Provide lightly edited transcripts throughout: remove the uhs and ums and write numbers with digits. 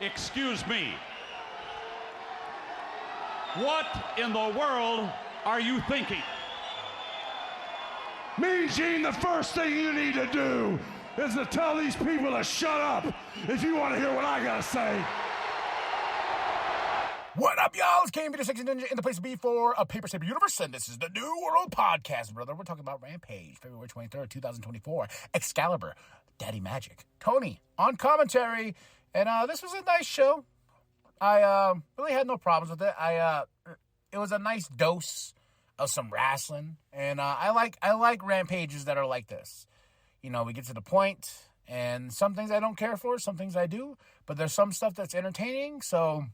Excuse me. What in the world are you thinking? Mean Gene, the first thing you need to do is to tell these people to shut up if you want to hear what I gotta say. What up, y'all? It's KMB the Sexy Ninja in the place to be for a Paper Saber Universe, and this is the New World Podcast, brother. We're talking about Rampage, February 23rd, 2024. Excalibur, Daddy Magic, Tony on commentary, and this was a nice show. I really had no problems with it. It was a nice dose of some wrestling, and I like Rampages that are like this. You know, we get to the point, and some things I don't care for, some things I do, but there's some stuff that's entertaining, so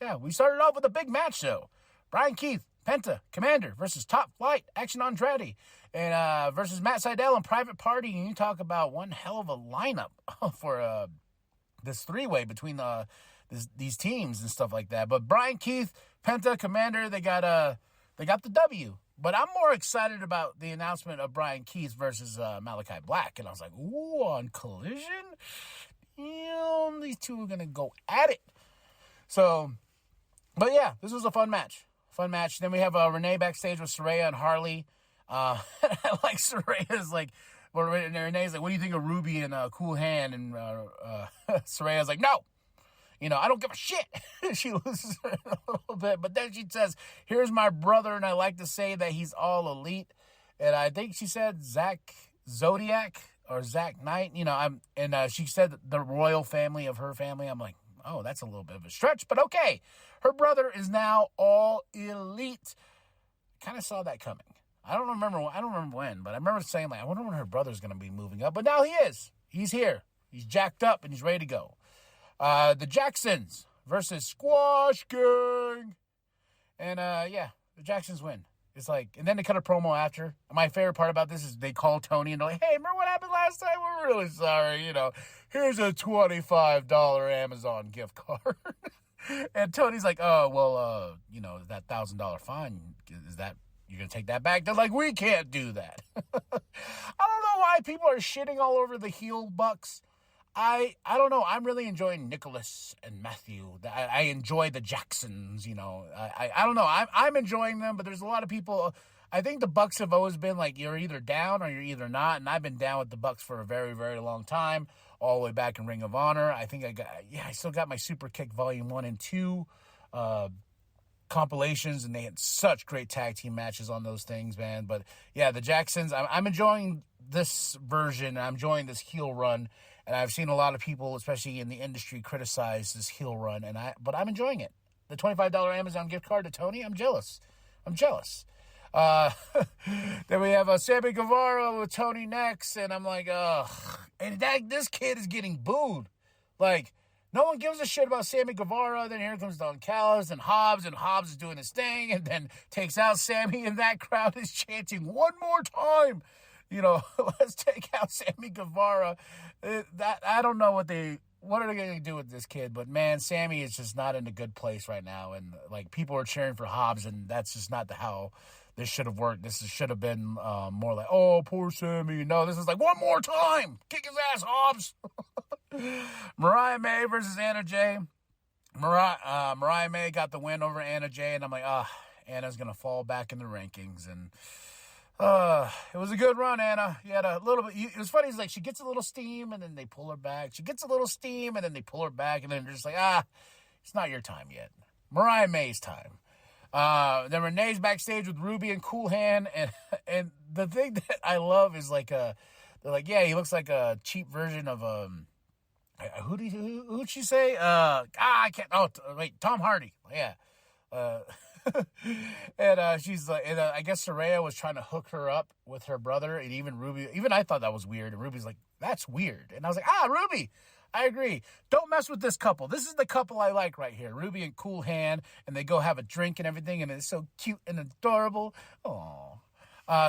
yeah, we started off with a big match, though. Brian Keith, Penta, Commander versus Top Flight, Action Andrade, and versus Matt Sydal and Private Party, and you talk about one hell of a lineup for this three-way between these teams and stuff like that. But Brian Keith, Penta, Commander, they got the W. But I'm more excited about the announcement of Brian Keith versus Malachi Black, and I was like, ooh, on Collision? These two are going to go at it. So, but yeah, this was a fun match. Then we have Renee backstage with Saraya and Harley. I like Saraya's like, well, Renee's like, what do you think of Ruby and Cool Hand? And Saraya's like, no. You know, I don't give a shit. She loses a little bit. But then she says, here's my brother, and I like to say that he's all elite. And I think she said Zach Zodiac or Zach Knight. You know, she said the royal family of her family. I'm like, oh, that's a little bit of a stretch, but okay. Her brother is now all elite. Kind of saw that coming. I don't remember when, but I remember saying, like, I wonder when her brother's going to be moving up. But now he is. He's here. He's jacked up, and he's ready to go. The Jacksons versus Squash Gang. And, yeah, the Jacksons win. It's like, and then they cut a promo after. My favorite part about this is they call Tony and they're like, hey, remember what happened last time? We're really sorry. You know, here's a $25 Amazon gift card. And Tony's like, oh, well, you know, that $1,000 fine, is that, you're going to take that back? They're like, we can't do that. I don't know why people are shitting all over the heel bucks. I don't know. I'm really enjoying Nicholas and Matthew. I enjoy the Jacksons, you know. I don't know. I'm enjoying them, but there's a lot of people. I think the Bucks have always been like, you're either down or you're either not, and I've been down with the Bucks for a very, very long time, all the way back in Ring of Honor. I think I still got my Super Kick Volume 1 and 2 compilations, and they had such great tag team matches on those things, man. But yeah, the Jacksons, I'm enjoying this version. I'm enjoying this heel run, and I've seen a lot of people, especially in the industry, criticize this heel run, but I'm enjoying it. The $25 Amazon gift card to Tony, I'm jealous. Then we have Saber Guevara with Tony next, and I'm like, ugh. And this kid is getting booed. Like, no one gives a shit about Sammy Guevara. Then here comes Don Callis and Hobbs is doing his thing, and then takes out Sammy, and that crowd is chanting, one more time. You know, let's take out Sammy Guevara. I don't know what are they going to do with this kid, but man, Sammy is just not in a good place right now, and like people are cheering for Hobbs, and that's just not how this should have worked. This should have been more like, oh, poor Sammy. No, this is like, one more time, kick his ass, Hobbs. Mariah May versus Anna Jay. Mariah May got the win over Anna Jay, and I'm like, Anna's going to fall back in the rankings, and it was a good run, Anna. You had a little bit. It was funny. It's like she gets a little steam, and then they pull her back. She gets a little steam, and then they pull her back, and then they're just like, it's not your time yet. Mariah May's time. Then Renee's backstage with Ruby and Cool Hand, and the thing that I love is like, they're like, yeah, he looks like a cheap version of who'd she say? I can't. Oh, wait, Tom Hardy. Yeah. And she's like, and I guess Saraya was trying to hook her up with her brother, and even I thought that was weird, and Ruby's like, that's weird. And I was like, Ruby, I agree. Don't mess with this couple. This is the couple I like right here. Ruby and Cool Hand, and they go have a drink and everything, and it's so cute and adorable. Aww.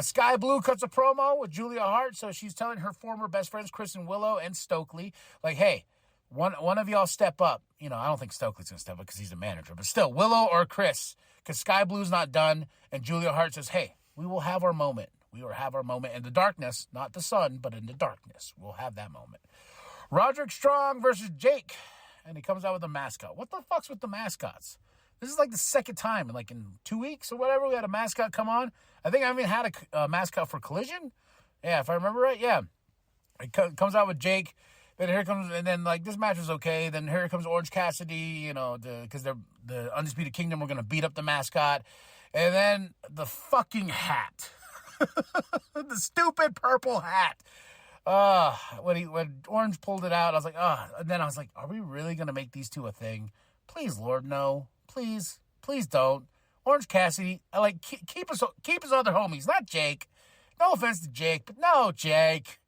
Sky Blue cuts a promo with Julia Hart, so she's telling her former best friends, Chris and Willow and Stokely, like, hey, one of y'all step up. You know, I don't think Stokely's going to step up because he's a manager, but still, Willow or Chris, because Sky Blue's not done, and Julia Hart says, hey, we will have our moment. We will have our moment in the darkness, not the sun, but in the darkness. We'll have that moment. Roderick Strong versus Jake. And he comes out with a mascot. What the fuck's with the mascots? This is like the second time in 2 weeks or whatever we had a mascot come on. I think I even had a mascot for Collision. Yeah, if I remember right, yeah. It comes out with Jake. Then here comes, and then this match was okay. Then here comes Orange Cassidy, because they're the Undisputed Kingdom were going to beat up the mascot. And then the fucking hat. The stupid purple hat. When Orange pulled it out, I was like, and then I was like, are we really going to make these two a thing? Please, Lord, no. Please don't. Orange Cassidy, keep his other homies, not Jake. No offense to Jake, but no, Jake.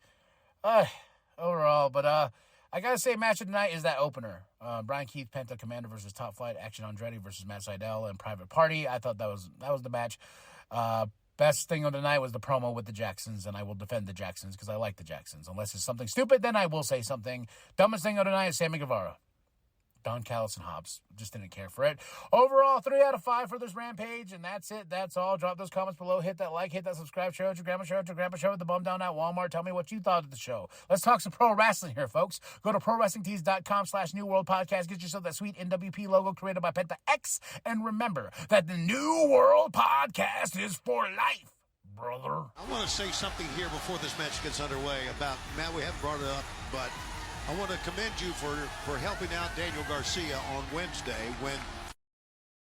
Overall, but I gotta say, match of the night is that opener. Brian Keith, Penta Commander versus Top Flight, Action Andretti versus Matt Sydal and Private Party. I thought that was the match. Best thing of the night was the promo with the Jacksons, and I will defend the Jacksons because I like the Jacksons. Unless it's something stupid, then I will say something. Dumbest thing of the night is Sammy Guevara. Don Callis and Hobbs. Just didn't care for it. Overall, 3 out of 5 for this Rampage, and that's it. That's all. Drop those comments below. Hit that like, hit that subscribe. Share it to your grandma, show it the bum down at Walmart. Tell me what you thought of the show. Let's talk some pro wrestling here, folks. Go to ProWrestlingTees.com/New World Podcast. Get yourself that sweet nWp logo created by Penta X. And remember that the New World Podcast is for life, brother. I want to say something here before this match gets underway about, Matt, we haven't brought it up, but I want to commend you for helping out Daniel Garcia on Wednesday when